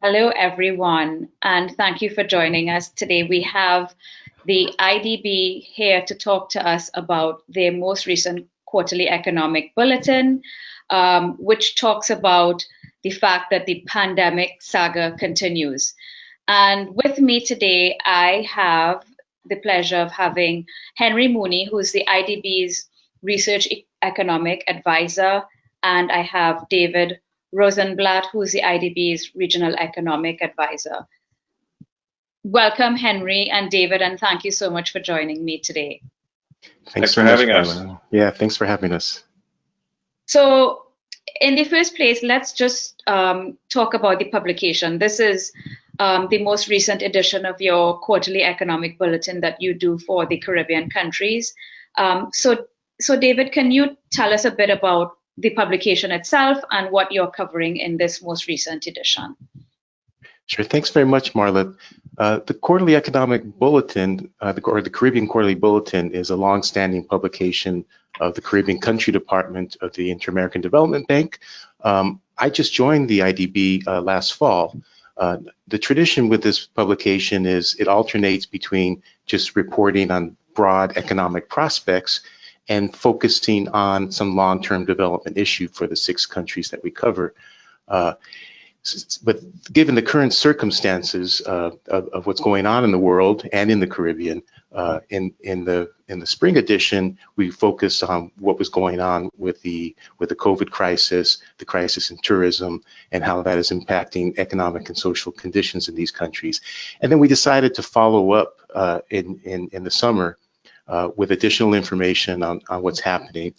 Hello, everyone, and thank you for joining us today. We have the IDB here to talk to us about their most recent quarterly economic bulletin, which talks about the fact that the pandemic saga continues. And with me today, I have the pleasure of having Henry Mooney, who's the IDB's research economic advisor, and I have David Rosenblatt, who's the IDB's regional economic advisor. Welcome, Henry and David, and thank you so much for joining me today. Thanks for having us. Yeah, thanks for having us. So, in the first place, let's just talk about the publication. This is the most recent edition of your quarterly economic bulletin that you do for the Caribbean countries. So, David, can you tell us a bit about the publication itself and what you're covering in this most recent edition? Sure. Thanks very much, Marla. The Quarterly Economic Bulletin, or the Caribbean Quarterly Bulletin, is a long-standing publication of the Caribbean Country Department of the Inter-American Development Bank. I just joined the IDB last fall. The tradition with this publication is it alternates between just reporting on broad economic prospects and focusing on some long-term development issue for the 6 countries that we cover. But given the current circumstances of what's going on in the world and in the Caribbean, in the spring edition, we focused on what was going on with the COVID crisis, the crisis in tourism, and how that is impacting economic and social conditions in these countries. And then we decided to follow up in the summer with additional information on what's happening.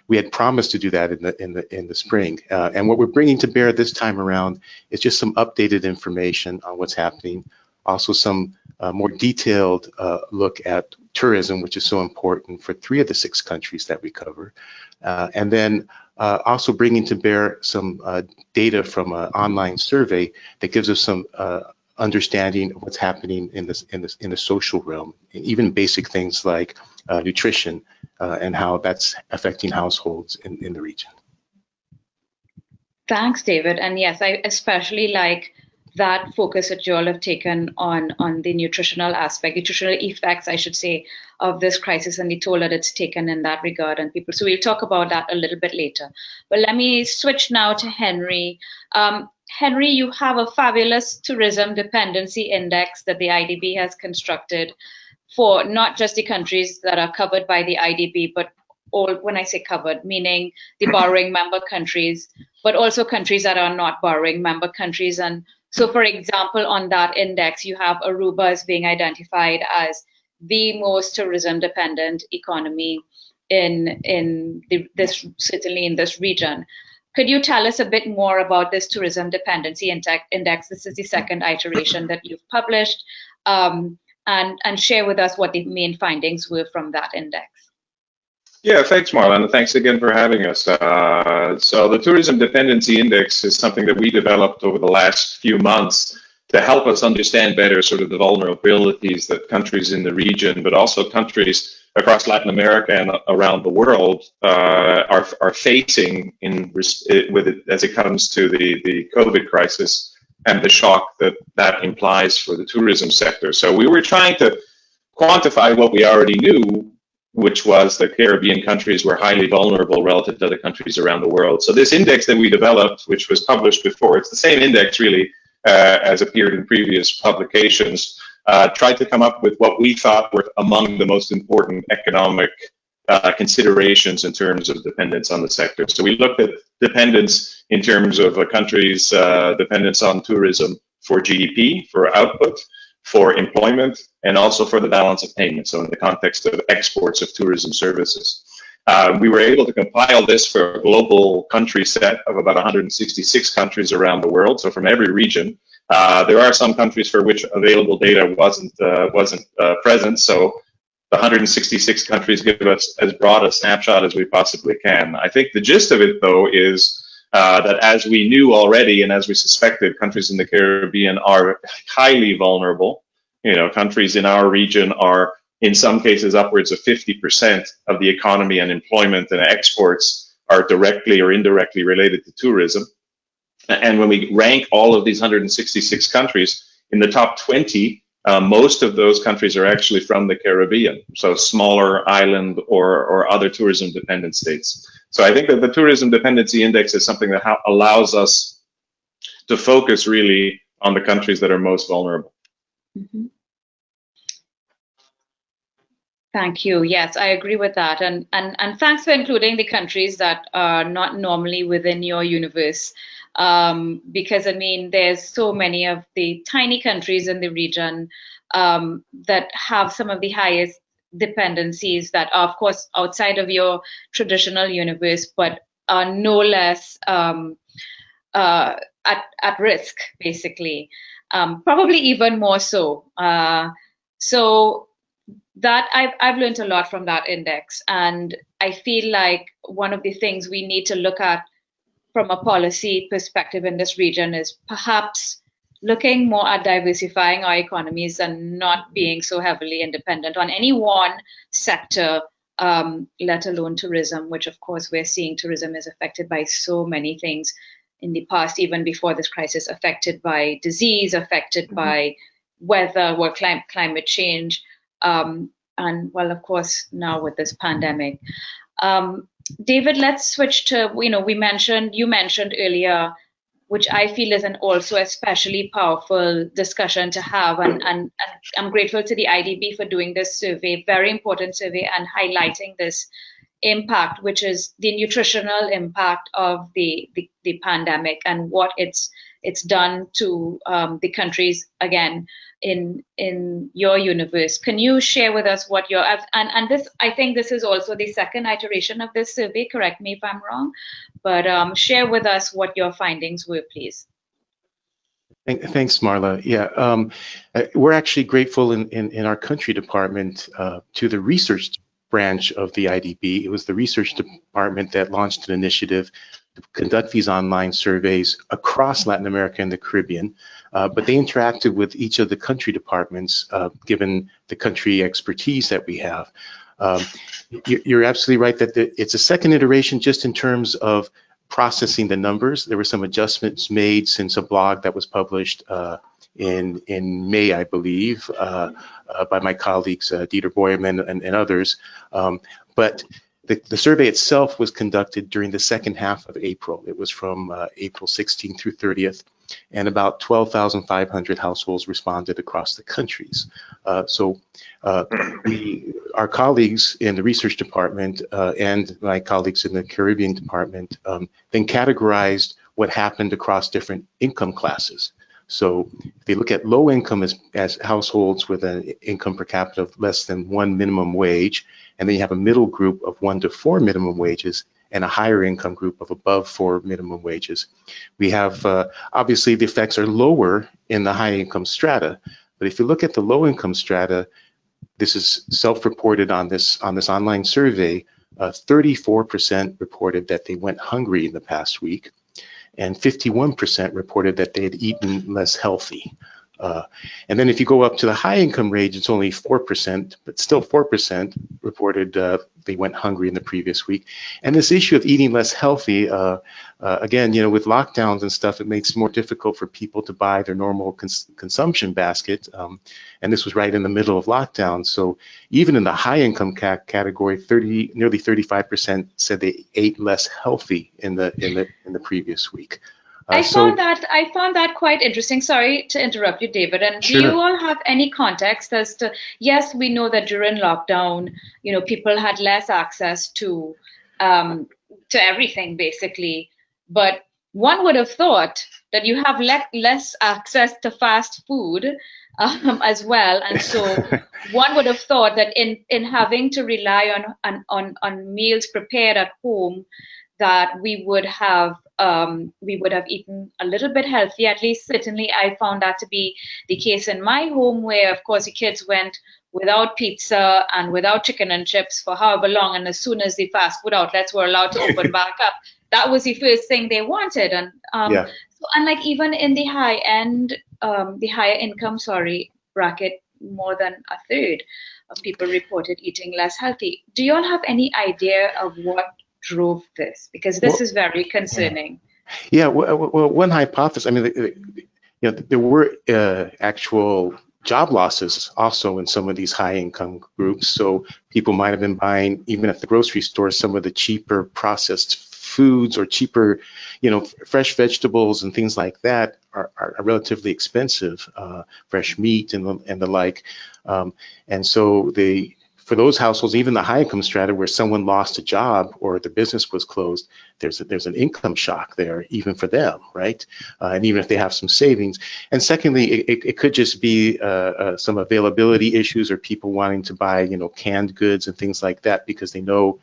We had promised to do that in the spring, and what we're bringing to bear this time around is just some updated information on what's happening. Also, some more detailed look at tourism, which is so important for 3 of the 6 countries that we cover, and then also bringing to bear some data from an online survey that gives us some understanding of what's happening in the social realm, and even basic things like nutrition and how that's affecting households in the region. Thanks, David. And yes, I especially like that focus that you all have taken on the nutritional aspect, nutritional effects, I should say, of this crisis, and the toll that it's taken in that regard on people. So we'll talk about that a little bit later. But let me switch now to Henry. Henry, you have a fabulous tourism dependency index that the IDB has constructed for not just the countries that are covered by the IDB, but all, when I say covered, meaning the borrowing member countries, but also countries that are not borrowing member countries. And so, for example, on that index, you have Aruba as being identified as the most tourism dependent economy certainly in this region. Could you tell us a bit more about this tourism dependency index? This is the second iteration that you've published, and share with us what the main findings were from that index. Yeah, thanks, Marla, and thanks again for having us. So the Tourism Dependency Index is something that we developed over the last few months to help us understand better sort of the vulnerabilities that countries in the region, but also countries across Latin America and around the world are facing as it comes to the COVID crisis and the shock that implies for the tourism sector. So we were trying to quantify what we already knew, which was that Caribbean countries were highly vulnerable relative to other countries around the world. So this index that we developed, which was published before, it's the same index really as appeared in previous publications, tried to come up with what we thought were among the most important economic considerations in terms of dependence on the sector. So we looked at dependence in terms of a country's dependence on tourism for GDP, for output, for employment, and also for the balance of payments, so in the context of exports of tourism services. We were able to compile this for a global country set of about 166 countries around the world, so from every region. There are some countries for which available data wasn't present, so the 166 countries give us as broad a snapshot as we possibly can. I think the gist of it, though, is that as we knew already and as we suspected, countries in the Caribbean are highly vulnerable. You know, countries in our region are, in some cases, upwards of 50% of the economy and employment and exports are directly or indirectly related to tourism. And when we rank all of these 166 countries, in the top 20, most of those countries are actually from the Caribbean, so smaller island or other tourism dependent states. So I think that the Tourism Dependency Index is something that allows us to focus really on the countries that are most vulnerable. Mm-hmm. Thank you. Yes, I agree with that. And thanks for including the countries that are not normally within your universe. Because, I mean, there's so many of the tiny countries in the region that have some of the highest dependencies that are, of course, outside of your traditional universe, but are no less at risk, basically. Probably even more so. So that I've learned a lot from that index, and I feel like one of the things we need to look at from a policy perspective in this region is perhaps looking more at diversifying our economies and not being so heavily independent on any one sector, let alone tourism, which of course we're seeing tourism is affected by so many things in the past, even before this crisis, affected by disease, affected by weather or climate change. And well, of course, now with this pandemic. David, let's switch to, you mentioned earlier, which I feel is an also especially powerful discussion to have. And I'm grateful to the IDB for doing this survey, very important survey, and highlighting this impact, which is the nutritional impact of the pandemic and what it's done to the countries, again, in your universe. Can you share with us what your and this, I think this is also the second iteration of this survey, correct me if I'm wrong, but share with us what your findings were, please. Thanks, Marla. Yeah, we're actually grateful in our country department to the research branch of the IDB. It was the research department that launched an initiative to conduct these online surveys across Latin America and the Caribbean, but they interacted with each of the country departments, given the country expertise that we have. You're absolutely right that it's a second iteration just in terms of processing the numbers. There were some adjustments made since a blog that was published in May, I believe, by my colleagues Dieter Boyerman and others. But the survey itself was conducted during the second half of April. It was from April 16th through 30th, and about 12,500 households responded across the countries. So our colleagues in the research department and my colleagues in the Caribbean department then categorized what happened across different income classes. So if they look at low income as households with an income per capita of less than 1 minimum wage, and then you have a middle group of 1 to 4 minimum wages, and a higher income group of above 4 minimum wages. We have, obviously the effects are lower in the high income strata, but if you look at the low income strata, this is self-reported on this online survey, 34% reported that they went hungry in the past week, and 51% reported that they had eaten less healthy. And then if you go up to the high income range, it's only 4%, but still 4% reported they went hungry in the previous week. And this issue of eating less healthy, again, with lockdowns and stuff, it makes it more difficult for people to buy their normal consumption basket. And this was right in the middle of lockdown. So even in the high income category, nearly 35% said they ate less healthy in the previous week. I found that quite interesting. Sorry to interrupt you, David. And Sure. Do you all have any context as to? Yes, we know that during lockdown, people had less access to everything basically. But one would have thought that you have less access to fast food as well, and so one would have thought that in having to rely on meals prepared at home, that we would have eaten a little bit healthy. At least certainly I found that to be the case in my home, where of course the kids went without pizza and without chicken and chips for however long, and as soon as the fast food outlets were allowed to open back up, that was the first thing they wanted. And so unlike even in the higher income bracket, more than a third of people reported eating less healthy. Do you all have any idea of what drove this? Because this is very concerning. Yeah, well, one hypothesis, I mean, there were actual job losses also in some of these high income groups. So people might have been buying, even at the grocery store, some of the cheaper processed foods or cheaper, fresh vegetables and things like that are relatively expensive, fresh meat and the like. And so for those households, even the high income strata where someone lost a job or the business was closed, there's an income shock there, even for them, right? And even if they have some savings. And secondly, it could just be some availability issues or people wanting to buy, canned goods and things like that because they know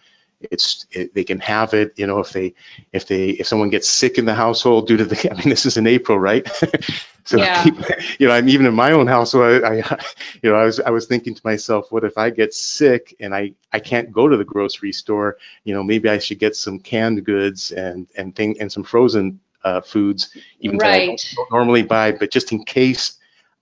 they can have it, if someone gets sick in the household due to I mean, this is in April, right? So Yeah. I'm even in my own household. I was thinking to myself, what if I get sick and I can't go to the grocery store? Maybe I should get some canned goods and some frozen foods, even that I don't normally buy, but just in case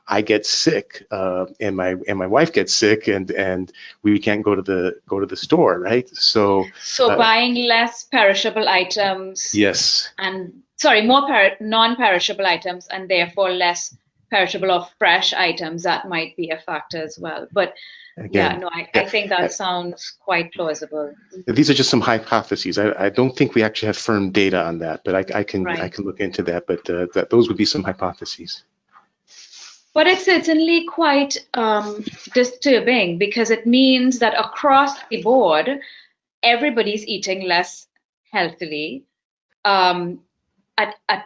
I get sick and my wife gets sick and we can't go to the store, right? So buying less perishable items. Yes. And more non-perishable items, and therefore less perishable or fresh items, that might be a factor as well. But again, I think that sounds quite plausible. These are just some hypotheses. I don't think we actually have firm data on that, but I can look into that. But those would be some hypotheses. But it's certainly quite disturbing because it means that across the board, everybody's eating less healthily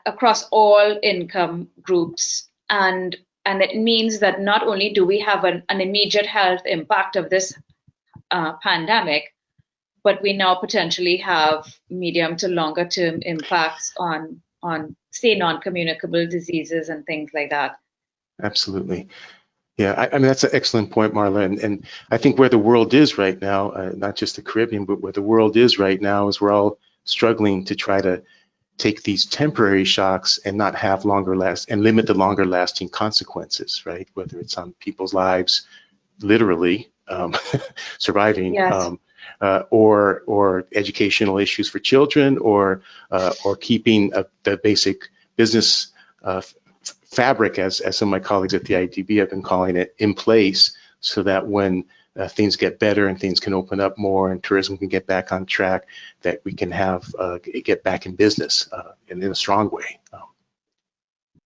across all income groups. And it means that not only do we have an immediate health impact of this pandemic, but we now potentially have medium to longer term impacts on say, non-communicable diseases and things like that. Absolutely. Yeah, I mean, that's an excellent point, Marla. And I think where the world is right now, not just the Caribbean, but where the world is right now is we're all struggling to try to take these temporary shocks and not have and limit the longer lasting consequences, right? Whether it's on people's lives, literally surviving, yes. Or educational issues for children, or keeping the basic business fabric, as some of my colleagues at the IDB have been calling it, in place, so that when things get better and things can open up more and tourism can get back on track, that we can get back in business in a strong way.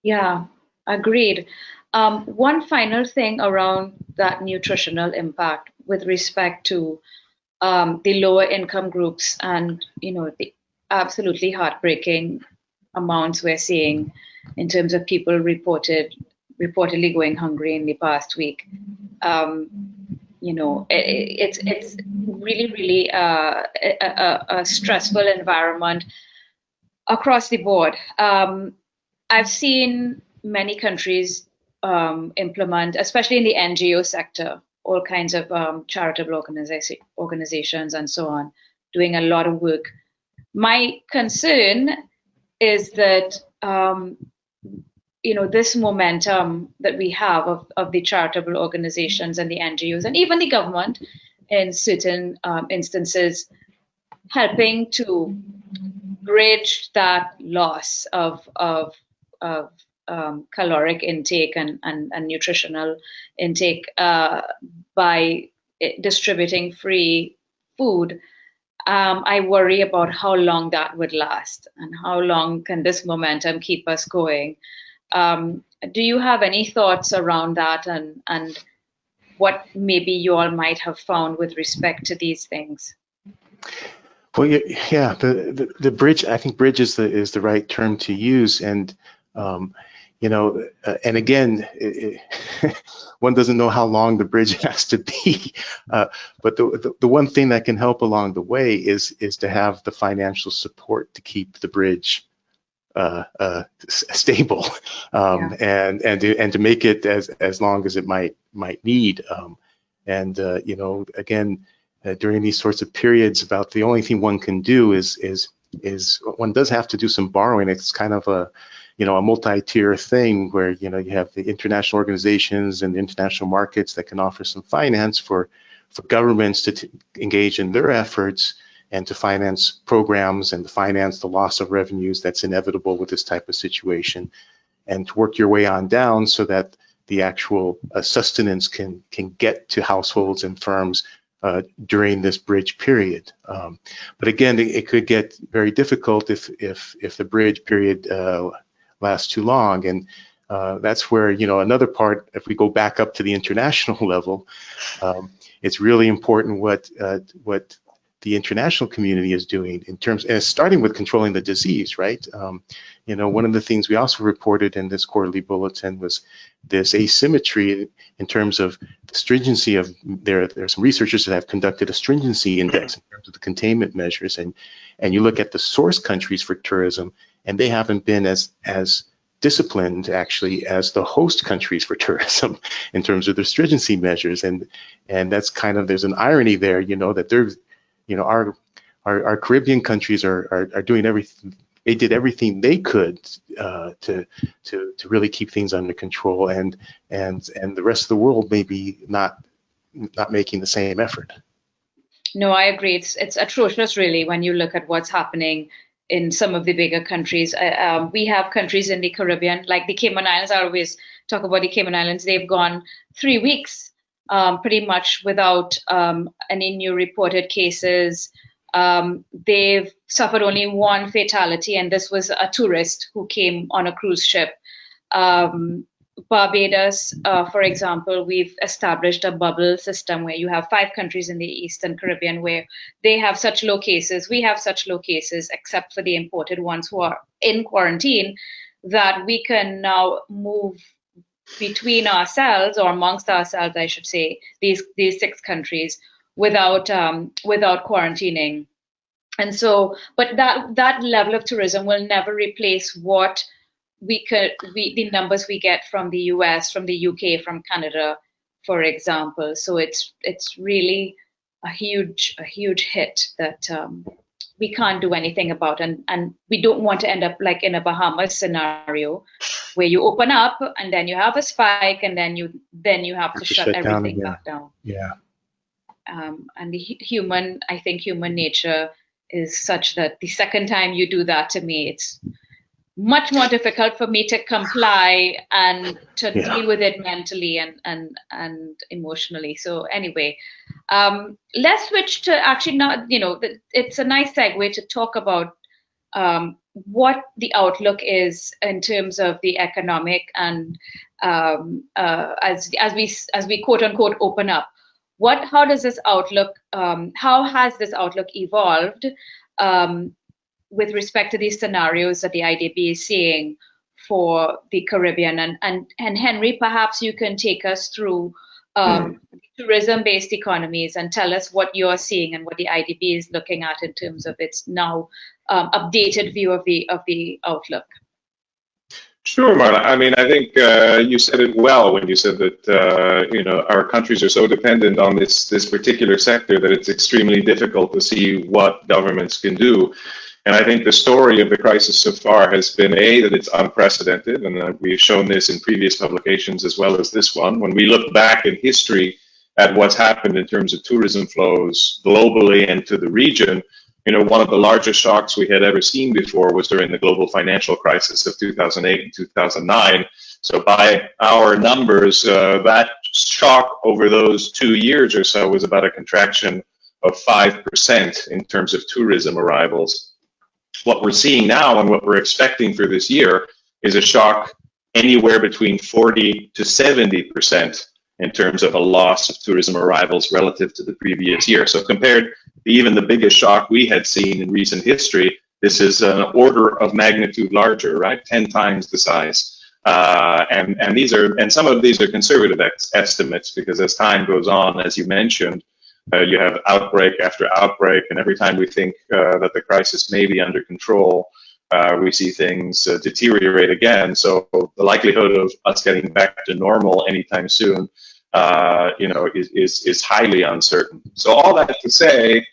Yeah, agreed. One final thing around that nutritional impact with respect to the lower income groups and the absolutely heartbreaking amounts we're seeing in terms of people reportedly going hungry in the past week. It's really a stressful environment across the board. I've seen many countries implement, especially in the NGO sector, all kinds of charitable organizations and so on, doing a lot of work. My concern is that this momentum that we have of the charitable organizations and the NGOs and even the government in certain instances helping to bridge that loss of caloric intake and nutritional intake by distributing free food. I worry about how long that would last and how long can this momentum keep us going. Do you have any thoughts around that and what maybe you all might have found with respect to these things? Well, yeah, the bridge, I think bridge is the right term to use. And, and again, one doesn't know how long the bridge has to be, but the one thing that can help along the way is to have the financial support to keep the bridge stable, and to make it as long as it might need. Again, during these sorts of periods, about the only thing one can do is one does have to do some borrowing. It's kind of a multi-tier thing where you have the international organizations and the international markets that can offer some finance for governments to engage in their efforts, and to finance programs and to finance the loss of revenues that's inevitable with this type of situation, and to work your way on down so that the actual sustenance can get to households and firms during this bridge period. But again, it could get very difficult if the bridge period lasts too long, and that's where, another part, if we go back up to the international level, it's really important what the international community is doing in terms, and starting with controlling the disease, right? One of the things we also reported in this quarterly bulletin was this asymmetry in terms of the stringency of, there are some researchers that have conducted a stringency index in terms of the containment measures, and you look at the source countries for tourism, and they haven't been as disciplined actually as the host countries for tourism in terms of their stringency measures, and that's kind of, there's an irony there, that there's, our Caribbean countries are doing everything. They did everything they could to really keep things under control, and the rest of the world maybe not making the same effort. No, I agree. It's atrocious, really, when you look at what's happening in some of the bigger countries. We have countries in the Caribbean, like the Cayman Islands. I always talk about the Cayman Islands. They've gone 3 weeks pretty much without any new reported cases. They've suffered only one fatality, and this was a tourist who came on a cruise ship. Barbados, for example, we've established a bubble system where you have 5 countries in the Eastern Caribbean where they have such low cases. We have such low cases, except for the imported ones who are in quarantine, that we can now move between ourselves, or amongst ourselves, I should say, these 6 countries without quarantining. And so, but that level of tourism will never replace what the numbers we get from the US, from the UK, from Canada, for example. So it's really a huge hit that we can't do anything about, and we don't want to end up like in a Bahamas scenario where you open up and then you have a spike and then you have to shut everything back down. Yeah. And I think human nature is such that the second time you do that to me, it's much more difficult for me to comply and to deal with it mentally and emotionally. So anyway, let's switch to actually not, it's a nice segue to talk about what the outlook is in terms of the economic and as we quote unquote open up. How does this outlook? How has this outlook evolved with respect to these scenarios that the IDB is seeing for the Caribbean? And Henry, perhaps you can take us through tourism-based economies and tell us what you're seeing and what the IDB is looking at in terms of its now updated view of the outlook. Sure, Marla. I mean, I think you said it well when you said that our countries are so dependent on this particular sector that it's extremely difficult to see what governments can do. And I think the story of the crisis so far has been that it's unprecedented, and we've shown this in previous publications as well as this one. When we look back in history at what's happened in terms of tourism flows globally and to the region, one of the largest shocks we had ever seen before was during the global financial crisis of 2008 and 2009. So by our numbers, that shock over those 2 years or so was about a contraction of 5% in terms of tourism arrivals. What we're seeing now and what we're expecting for this year is a shock anywhere between 40 to 70% in terms of a loss of tourism arrivals relative to the previous year. So compared to even the biggest shock we had seen in recent history, this is an order of magnitude larger, right? 10 times the size. And some of these are conservative estimates, because as time goes on, as you mentioned, you have outbreak after outbreak, and every time we think that the crisis may be under control, we see things deteriorate again. So the likelihood of us getting back to normal anytime soon, is highly uncertain. So all that to say,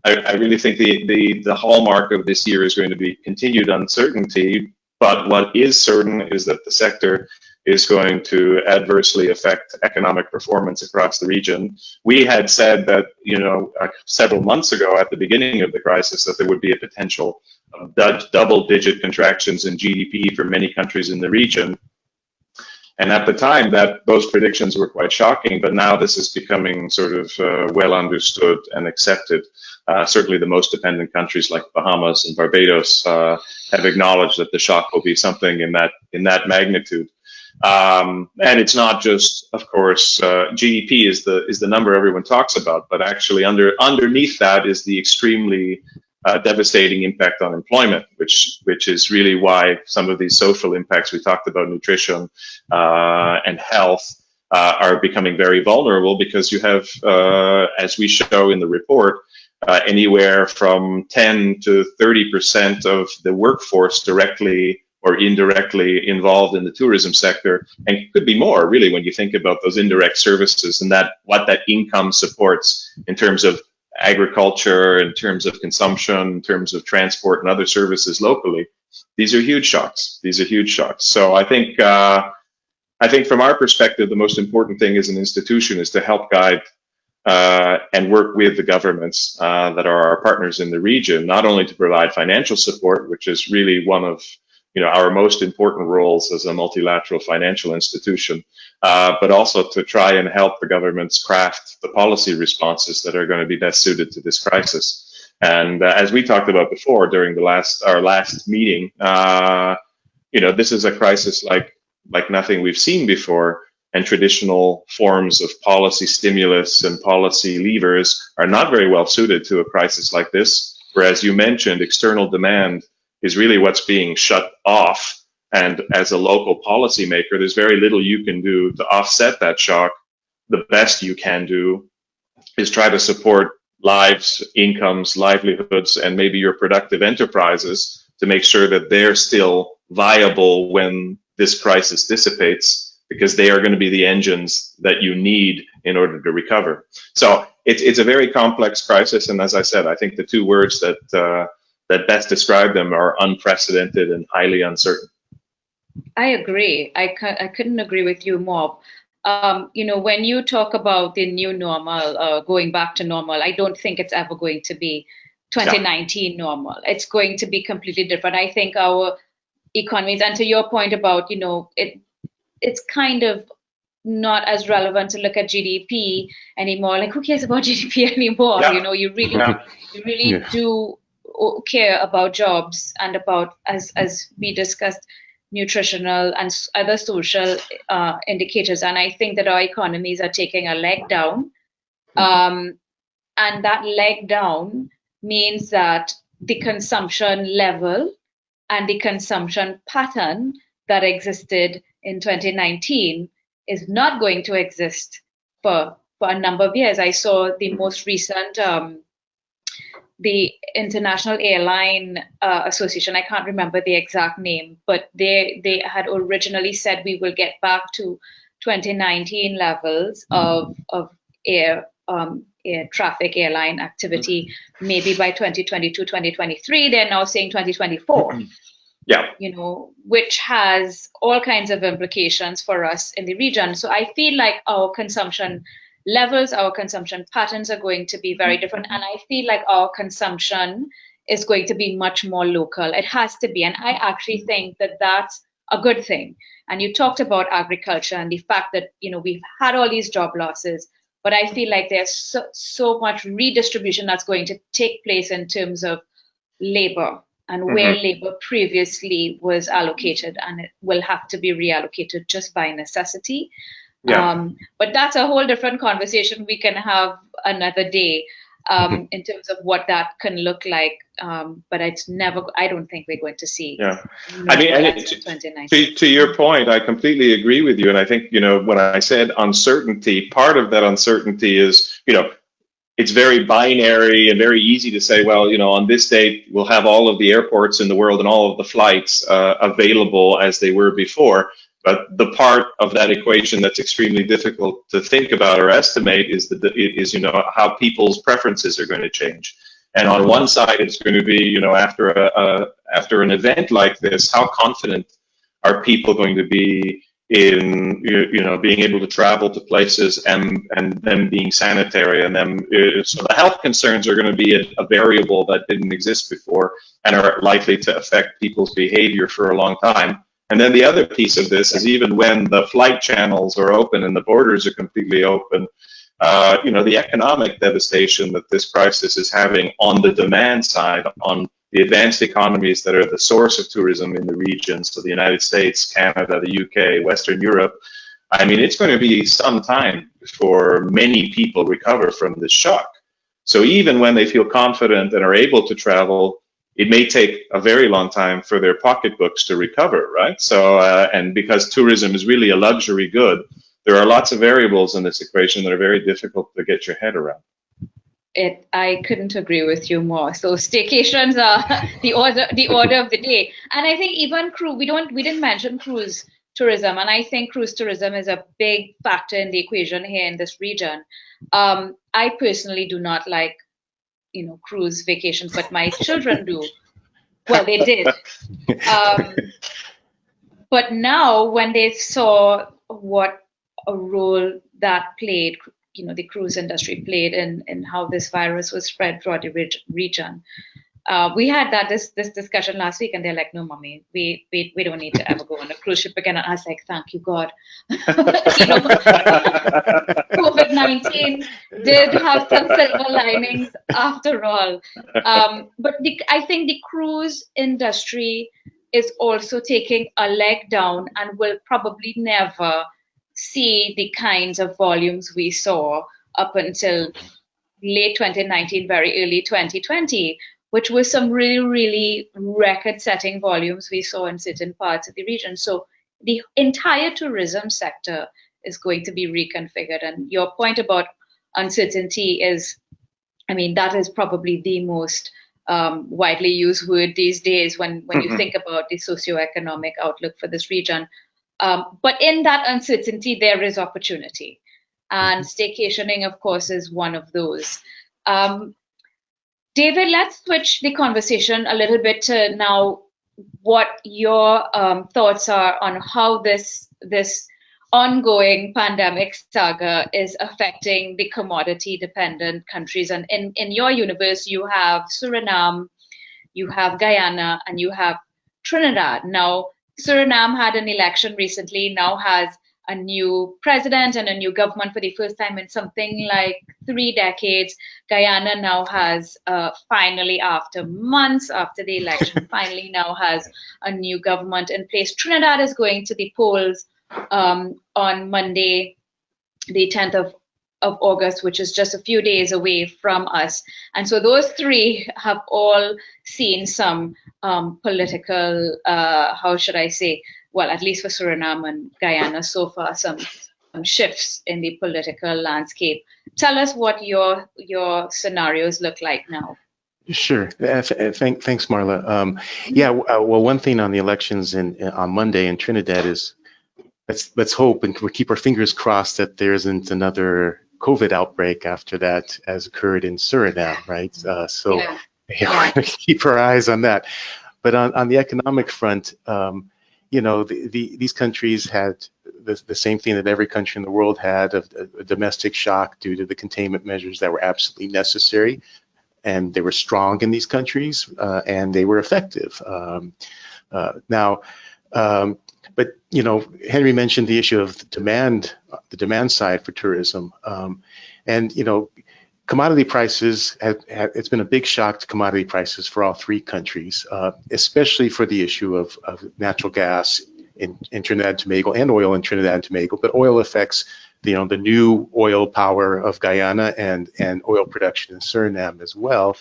I really think the hallmark of this year is going to be continued uncertainty. But what is certain is that the sector is going to adversely affect economic performance across the region. We had said that, several months ago at the beginning of the crisis that there would be a potential of double-digit contractions in GDP for many countries in the region. And at the time, those predictions were quite shocking, but now this is becoming sort of well understood and accepted. Certainly the most dependent countries like Bahamas and Barbados have acknowledged that the shock will be something in that magnitude. And it's not just, of course, GDP is the number everyone talks about, but actually underneath that is the extremely devastating impact on employment, which is really why some of these social impacts we talked about, nutrition and health, are becoming very vulnerable, because you have, as we show in the report, anywhere from 10 to 30% of the workforce directly or indirectly involved in the tourism sector, and it could be more, really, when you think about those indirect services and what that income supports in terms of agriculture, in terms of consumption, in terms of transport and other services locally. These are huge shocks. So I think from our perspective, the most important thing as an institution is to help guide and work with the governments that are our partners in the region, not only to provide financial support, which is really one of our most important roles as a multilateral financial institution, but also to try and help the governments craft the policy responses that are going to be best suited to this crisis. And as we talked about before during our last meeting, this is a crisis like nothing we've seen before, and traditional forms of policy stimulus and policy levers are not very well suited to a crisis like this, where, as you mentioned, external demand is really what's being shut off. And as a local policymaker, there's very little you can do to offset that shock. The best you can do is try to support lives, incomes, livelihoods, and maybe your productive enterprises to make sure that they're still viable when this crisis dissipates, because they are going to be the engines that you need in order to recover. So it's a very complex crisis. And as I said, I think the two words that best describe them are unprecedented and highly uncertain. I agree. I couldn't agree with you more. When you talk about the new normal, going back to normal, I don't think it's ever going to be 2019 normal. It's going to be completely different. I think our economies, and to your point about, it's kind of not as relevant to look at GDP anymore. Like, who cares about GDP anymore? Yeah. You really do care about jobs and about, as we discussed, nutritional and other social indicators. And I think that our economies are taking a leg down. And that leg down means that the consumption level and the consumption pattern that existed in 2019 is not going to exist for a number of years. I saw the most recent the International Airline Association, I can't remember the exact name, but they had originally said we will get back to 2019 levels of air traffic, airline activity, maybe by 2022, 2023. They're now saying 2024. Yeah. Which has all kinds of implications for us in the region. So I feel like our consumption levels, our consumption patterns are going to be very different. And I feel like our consumption is going to be much more local. It has to be. And I actually think that that's a good thing. And you talked about agriculture and the fact that, we've had all these job losses, but I feel like there's so much redistribution that's going to take place in terms of labor and where labor previously was allocated, and it will have to be reallocated just by necessity. Yeah. But that's a whole different conversation we can have another day in terms of what that can look like. But I don't think we're going to see. Yeah. I mean, to your point, I completely agree with you. And I think, when I said uncertainty, part of that uncertainty is, it's very binary and very easy to say, well, on this date, we'll have all of the airports in the world and all of the flights available as they were before. But the part of that equation that's extremely difficult to think about or estimate is how people's preferences are going to change. And on one side, it's going to be, after an event like this, how confident are people going to be in being able to travel to places and them being sanitary, and them so the health concerns are going to be a variable that didn't exist before and are likely to affect people's behavior for a long time. And then the other piece of this is, even when the flight channels are open and the borders are completely open, the economic devastation that this crisis is having on the demand side, on the advanced economies that are the source of tourism in the region, so the United States, Canada, the UK, Western Europe, I mean, it's going to be some time before many people recover from this shock. So even when they feel confident and are able to travel, it may take a very long time for their pocketbooks to recover, right? So, and because tourism is really a luxury good, there are lots of variables in this equation that are very difficult to get your head around. I couldn't agree with you more. So staycations are the order of the day. And I think even we didn't mention cruise tourism, and I think cruise tourism is a big factor in the equation here in this region. I personally do not like, cruise vacations, but my children do. Well, they did. But now, when they saw what a role that played, the cruise industry played in how this virus was spread throughout the region. We had this discussion last week, and they're like, "No, mommy, we don't need to ever go on a cruise ship again." And I was like, "Thank you, God." COVID-19 did have some silver linings after all. But I think the cruise industry is also taking a leg down and will probably never see the kinds of volumes we saw up until late 2019, very early 2020, which was some really, really record-setting volumes we saw in certain parts of the region. So the entire tourism sector is going to be reconfigured. And your point about uncertainty is, that is probably the most widely used word these days when you think about the socioeconomic outlook for this region. But in that uncertainty, there is opportunity. And staycationing, of course, is one of those. David, let's switch the conversation a little bit to now what your thoughts are on how this ongoing pandemic saga is affecting the commodity-dependent countries. And in your universe, you have Suriname, you have Guyana, and you have Trinidad. Now, Suriname had an election recently, now has a new president and a new government for the first time in something like 3 decades. Guyana now has, finally, after months after the election, finally now has a new government in place. Trinidad is going to the polls on Monday, the 10th of August, which is just a few days away from us. And so those three have all seen some political, how should I say, well, at least for Suriname and Guyana so far, some shifts in the political landscape. Tell us what your scenarios look like now. Sure. Thanks, Marla. Well, one thing on the elections on Monday in Trinidad is let's hope and we'll keep our fingers crossed that there isn't another COVID outbreak after that, as occurred in Suriname, right? We're going to keep our eyes on that. But on the economic front, these countries had the same thing that every country in the world had, a domestic shock due to the containment measures that were absolutely necessary. And they were strong in these countries, and they were effective. But Henry mentioned the issue of the demand side for tourism, and commodity prices it's been a big shock to commodity prices for all three countries, especially for the issue of natural gas in Trinidad and Tobago and oil in Trinidad and Tobago. But oil affects the new oil power of Guyana and oil production in Suriname as well.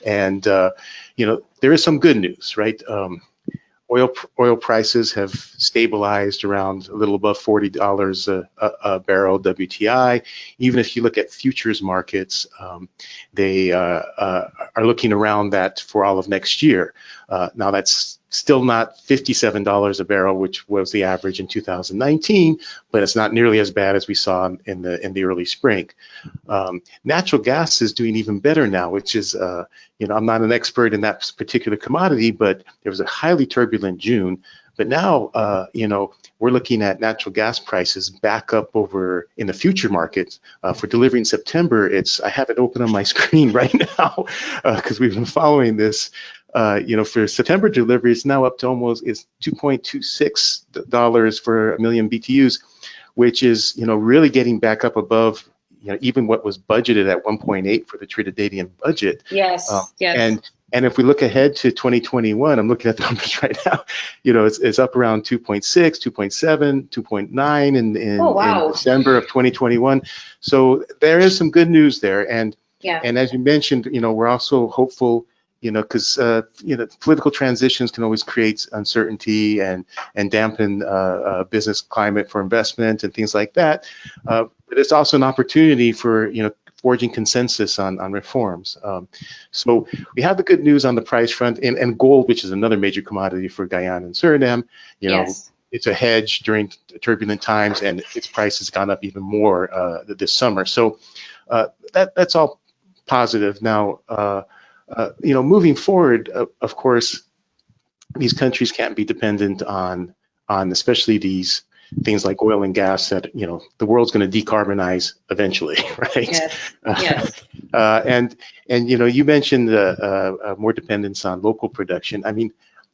And there is some good news, right? Oil prices have stabilized around a little above $40 a barrel WTI. Even if you look at futures markets, they are looking around that for all of next year. Now that's still not $57 a barrel, which was the average in 2019, but it's not nearly as bad as we saw in the early spring. Natural gas is doing even better now, which is, I'm not an expert in that particular commodity, but there was a highly turbulent June But now, we're looking at natural gas prices back up over in the future markets for delivery in September. I have it open on my screen right now because we've been following this. For September delivery, it's now up to almost $2.26 for a million BTUs, which is really getting back up above even what was budgeted at 1.8 for the Trinidadian budget. Yes, yes. And if we look ahead to 2021, I'm looking at the numbers right now. It's up around 2.6, 2.7, 2.9 in December of 2021. So there is some good news there. And as you mentioned, we're also hopeful, because political transitions can always create uncertainty and dampen business climate for investment and things like that. But it's also an opportunity for forging consensus on reforms. So we have the good news on the price front, and gold, which is another major commodity for Guyana and Suriname. It's a hedge during turbulent times, and its price has gone up even more this summer. So that's all positive. Now, moving forward, of course, these countries can't be dependent on especially these things like oil and gas that the world's going to decarbonize eventually, right? Yes. And you mentioned more dependence on local production. I mean,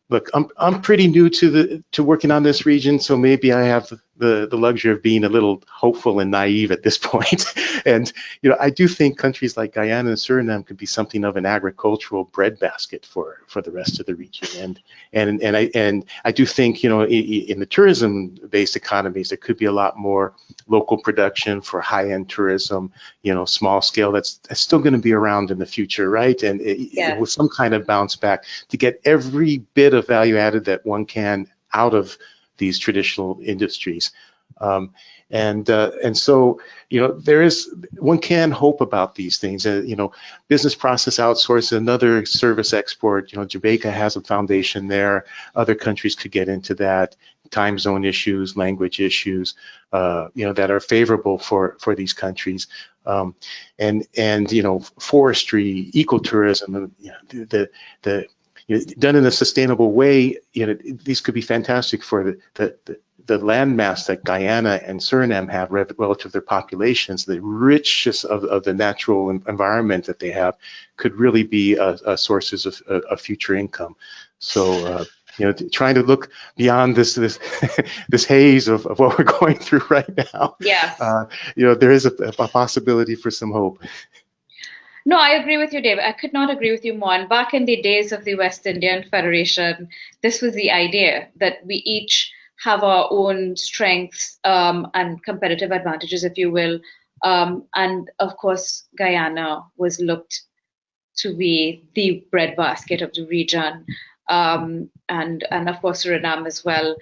look, I'm pretty new to working on this region, so maybe I have the luxury of being a little hopeful and naive at this point. And I do think countries like Guyana and Suriname could be something of an agricultural breadbasket for the rest of the region. And I do think in the tourism-based economies there could be a lot more local production for high-end tourism, small scale. That's still going to be around in the future, right? And with some kind of bounce back to get every bit of value added that one can out of these traditional industries. And so, one can hope about these things. Business process outsourcing, another service export. Jamaica has a foundation there. Other countries could get into that. Time zone issues, language issues, that are favorable for these countries. And forestry, ecotourism, done in a sustainable way, these could be fantastic for the landmass that Guyana and Suriname have relative to their populations. The richness of the natural environment that they have could really be sources of future income. So, trying to look beyond this this haze of what we're going through right now. Yes. There is a possibility for some hope. No, I agree with you, Dave. I could not agree with you more. And back in the days of the West Indian Federation, this was the idea that we each have our own strengths and competitive advantages, if you will. And of course, Guyana was looked to be the breadbasket of the region, and of course Suriname as well.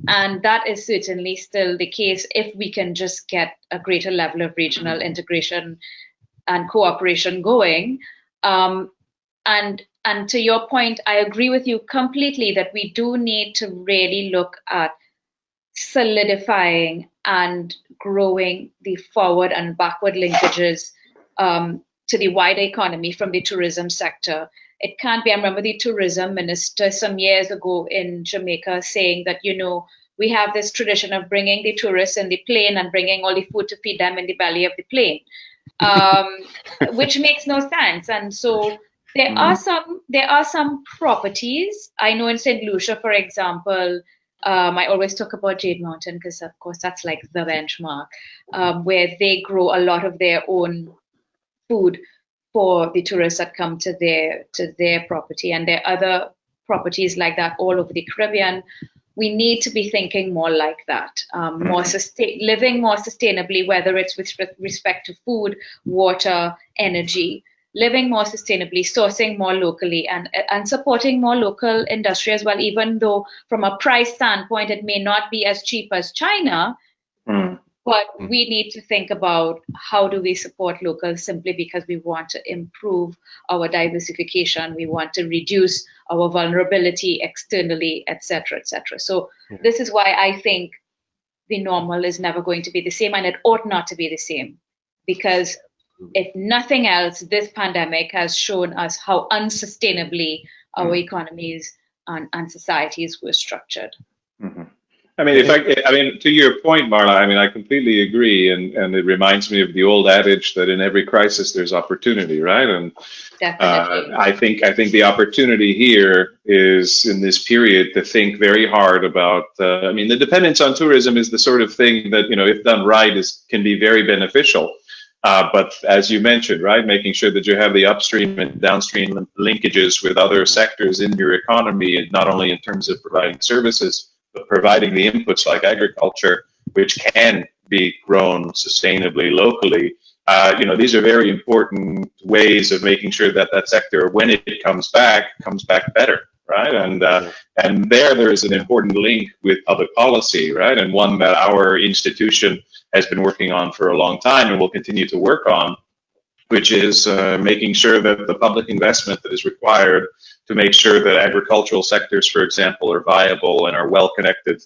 And that is certainly still the case if we can just get a greater level of regional integration and cooperation going. And to your point, I agree with you completely that we do need to really look at solidifying and growing the forward and backward linkages to the wider economy from the tourism sector. It can't be, I remember the tourism minister some years ago in Jamaica saying that, we have this tradition of bringing the tourists in the plane and bringing all the food to feed them in the belly of the plane. Which makes no sense. And so there are some properties. I know in St. Lucia, for example, I always talk about Jade Mountain because, of course, that's like the benchmark, where they grow a lot of their own food for the tourists that come to their property. And there are other properties like that all over the Caribbean. We need to be thinking more like that, living more sustainably, whether it's with respect to food, water, energy, living more sustainably, sourcing more locally, and supporting more local industry as well, even though from a price standpoint, it may not be as cheap as China, but we need to think about how do we support local simply because we want to improve our diversification, we want to reduce our vulnerability externally, et cetera, et cetera. So this is why I think the normal is never going to be the same, and it ought not to be the same, because if nothing else, this pandemic has shown us how unsustainably our economies and societies were structured. I mean, to your point, Marla, I mean, I completely agree, and it reminds me of the old adage that in every crisis there's opportunity, right? And Definitely. I think the opportunity here is in this period to think very hard about. I mean, the dependence on tourism is the sort of thing that, if done right, can be very beneficial. But as you mentioned, right, making sure that you have the upstream and downstream linkages with other sectors in your economy, and not only in terms of providing services, but providing the inputs like agriculture, which can be grown sustainably locally. These are very important ways of making sure that that sector, when it comes back better, right? And there is an important link with public policy, right? And one that our institution has been working on for a long time and will continue to work on, which is making sure that the public investment that is required to make sure that agricultural sectors, for example, are viable and are well connected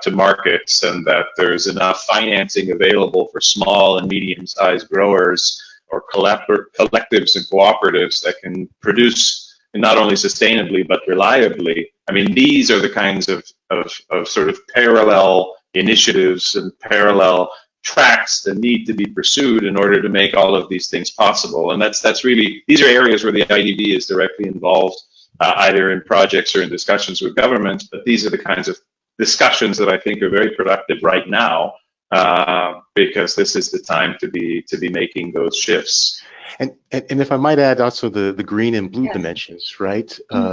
to markets, and that there's enough financing available for small and medium-sized growers or collectives and cooperatives that can produce not only sustainably but reliably. I mean, these are the kinds of sort of parallel initiatives and parallel tracks that need to be pursued in order to make all of these things possible. And that's really, these are areas where the IDB is directly involved, either in projects or in discussions with governments. But these are the kinds of discussions that I think are very productive right now, because this is the time to be making those shifts. And if I might add also the green and blue dimensions, right?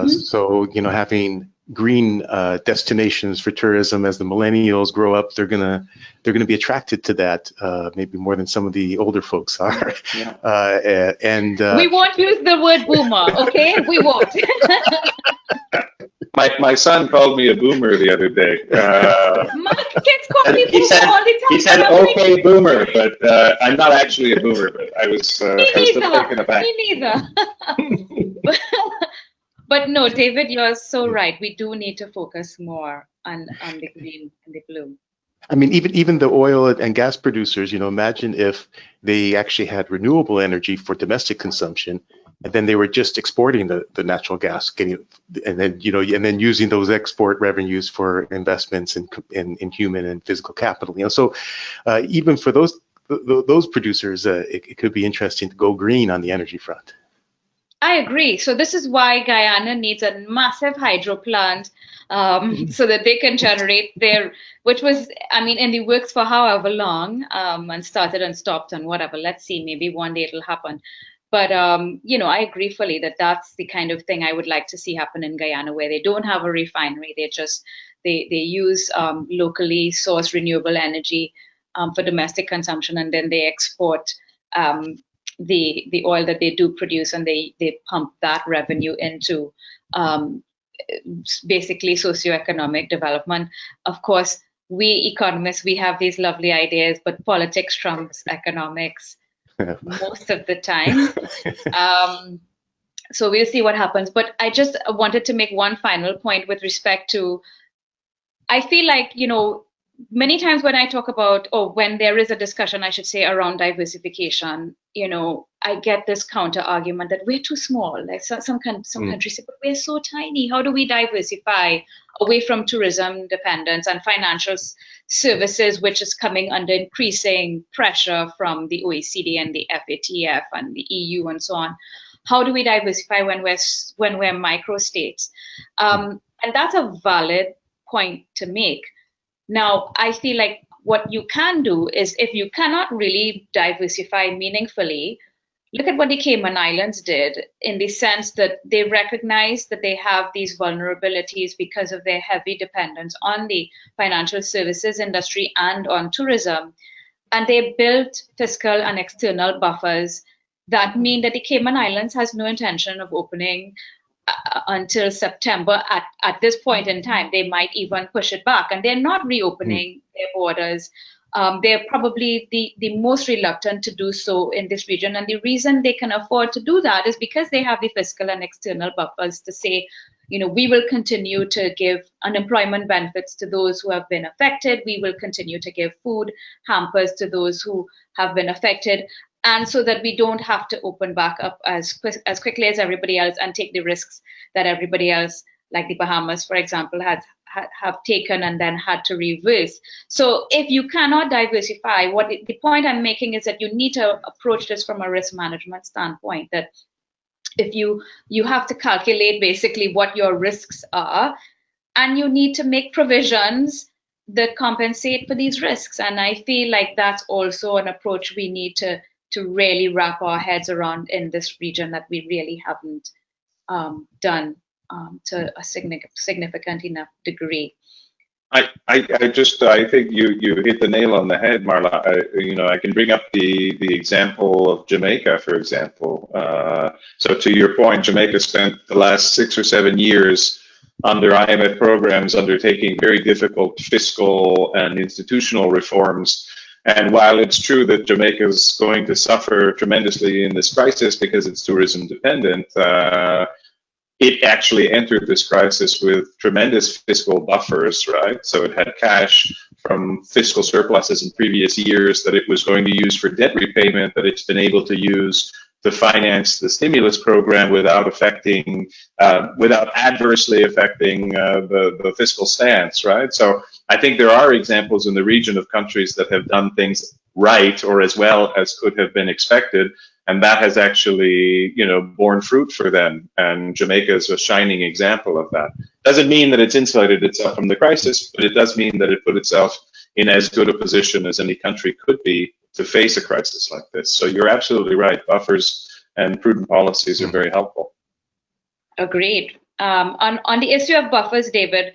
So, having green destinations for tourism as the millennials grow up, they're gonna be attracted to that, maybe more than some of the older folks are. We won't use the word boomer, okay? We won't. My son called me a boomer the other day. My kids call me boomer all the time. He said, "Okay, boomer," but I'm not actually a boomer. But I was still taken aback. Me neither. But no, David, you're so right. We do need to focus more on the green and the blue. I mean, even the oil and gas producers, imagine if they actually had renewable energy for domestic consumption, and then they were just exporting the natural gas, and then using those export revenues for investments in human and physical capital. So even for those producers, it could be interesting to go green on the energy front. I agree. So this is why Guyana needs a massive hydro plant, so that they can generate which was, in the works for however long, and started and stopped and whatever. Let's see, maybe one day it'll happen. But, I agree fully that that's the kind of thing I would like to see happen in Guyana, where they don't have a refinery. They use locally sourced renewable energy for domestic consumption, and then they export the oil that they do produce, and they pump that revenue into basically socioeconomic development. Of course, we economists, we have these lovely ideas, but politics trumps economics most of the time. So we'll see what happens. But I just wanted to make one final point with respect to, I feel like, many times when I talk about, when there is a discussion, I should say, around diversification, I get this counter argument that we're too small. Like some countries say, but we're so tiny. How do we diversify away from tourism dependence and financial services, which is coming under increasing pressure from the OECD and the FATF and the EU and so on? How do we diversify when we're microstates? And that's a valid point to make. Now, I feel like what you can do is, if you cannot really diversify meaningfully, look at what the Cayman Islands did, in the sense that they recognize that they have these vulnerabilities because of their heavy dependence on the financial services industry and on tourism. And they built fiscal and external buffers that mean that the Cayman Islands has no intention of opening until September at this point in time. They might even push it back, and they're not reopening their borders. They're probably the most reluctant to do so in this region. And the reason they can afford to do that is because they have the fiscal and external buffers to say, we will continue to give unemployment benefits to those who have been affected. We will continue to give food hampers to those who have been affected. And so that we don't have to open back up as quickly as everybody else and take the risks that everybody else like the Bahamas, for example, have taken and then had to reverse. So if you cannot diversify, the point I'm making is that you need to approach this from a risk management standpoint, that if you have to calculate basically what your risks are, and you need to make provisions that compensate for these risks. And I feel like that's also an approach we need to really wrap our heads around in this region that we really haven't done to a significant enough degree. I think you hit the nail on the head, Marla. I can bring up the example of Jamaica, for example. So to your point, Jamaica spent the last 6 or 7 years under IMF programs undertaking very difficult fiscal and institutional reforms. And while it's true that Jamaica is going to suffer tremendously in this crisis because it's tourism dependent, it actually entered this crisis with tremendous fiscal buffers, right? So it had cash from fiscal surpluses in previous years that it was going to use for debt repayment that it's been able to use to finance the stimulus program without adversely affecting the fiscal stance, right? So I think there are examples in the region of countries that have done things right or as well as could have been expected, and that has actually, borne fruit for them. And Jamaica is a shining example of that. Doesn't mean that it's insulated itself from the crisis, but it does mean that it put itself in as good a position as any country could be to face a crisis like this. So you're absolutely right. Buffers and prudent policies are very helpful. Agreed. On the issue of buffers, David,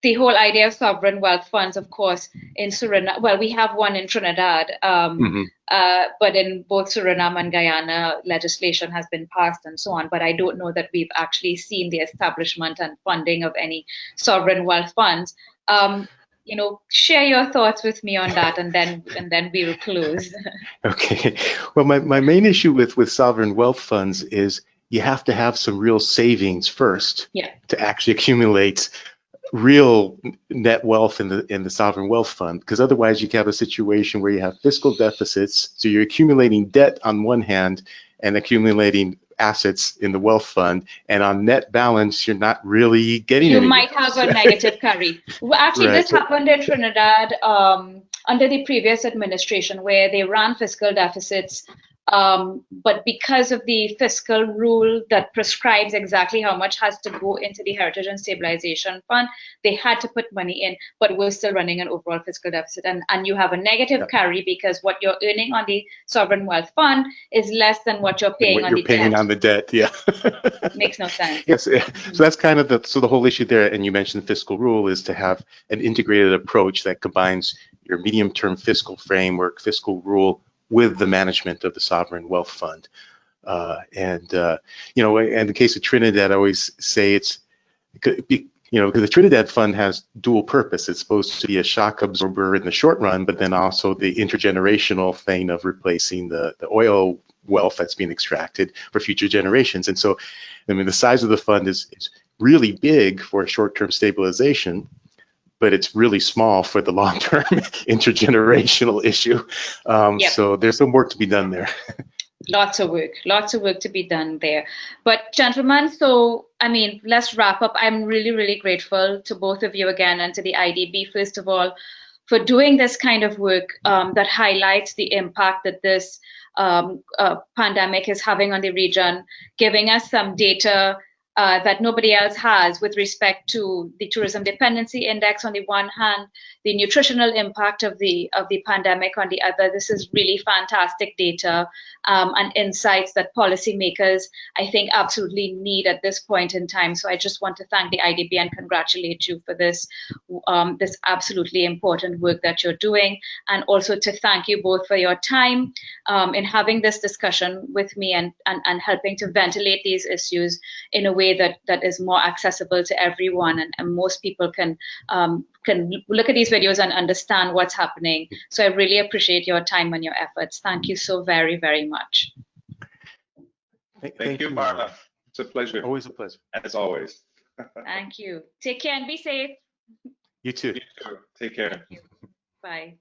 the whole idea of sovereign wealth funds, of course, in Suriname, well, we have one in Trinidad, but in both Suriname and Guyana, legislation has been passed and so on. But I don't know that we've actually seen the establishment and funding of any sovereign wealth funds. Share your thoughts with me on that, and then we will close. Okay. Well, my main issue with sovereign wealth funds is you have to have some real savings first to actually accumulate real net wealth in the sovereign wealth fund, because otherwise you can have a situation where you have fiscal deficits, so you're accumulating debt on one hand and accumulating assets in the wealth fund, and on net balance you're not really getting you anywhere. Might have a negative carry. Well, actually, this happened in Trinidad under the previous administration, where they ran fiscal deficits, but because of the fiscal rule that prescribes exactly how much has to go into the Heritage and Stabilization Fund, they had to put money in, but we're still running an overall fiscal deficit. And you have a negative carry because what you're earning on the Sovereign Wealth Fund is less than what you're paying on the debt. Yeah. Makes no sense. Yes. So that's kind of the whole issue there. And you mentioned the fiscal rule is to have an integrated approach that combines your medium-term fiscal framework, fiscal rule, with the management of the sovereign wealth fund. In the case of Trinidad, I always say because the Trinidad fund has dual purpose. It's supposed to be a shock absorber in the short run, but then also the intergenerational thing of replacing the oil wealth that's being extracted for future generations. And so, the size of the fund is really big for a short-term stabilization, but it's really small for the long-term intergenerational issue. So there's some work to be done there. Lots of work to be done there. But gentlemen, let's wrap up. I'm really, really grateful to both of you again, and to the IDB, first of all, for doing this kind of work that highlights the impact that this pandemic is having on the region, giving us some data that nobody else has with respect to the tourism dependency index on the one hand, the nutritional impact of the pandemic on the other. This is really fantastic data and insights that policymakers, I think, absolutely need at this point in time. So I just want to thank the IDB and congratulate you for this absolutely important work that you're doing, and also to thank you both for your time in having this discussion with me and helping to ventilate these issues in a way that is more accessible to everyone, and most people can look at these videos and understand what's happening. So I really appreciate your time and your efforts. Thank you so very, very much. Thank you, Marla. It's a pleasure. Always a pleasure. As always. Thank you. Take care and be safe. You too. You too. Take care. Thank you. Bye.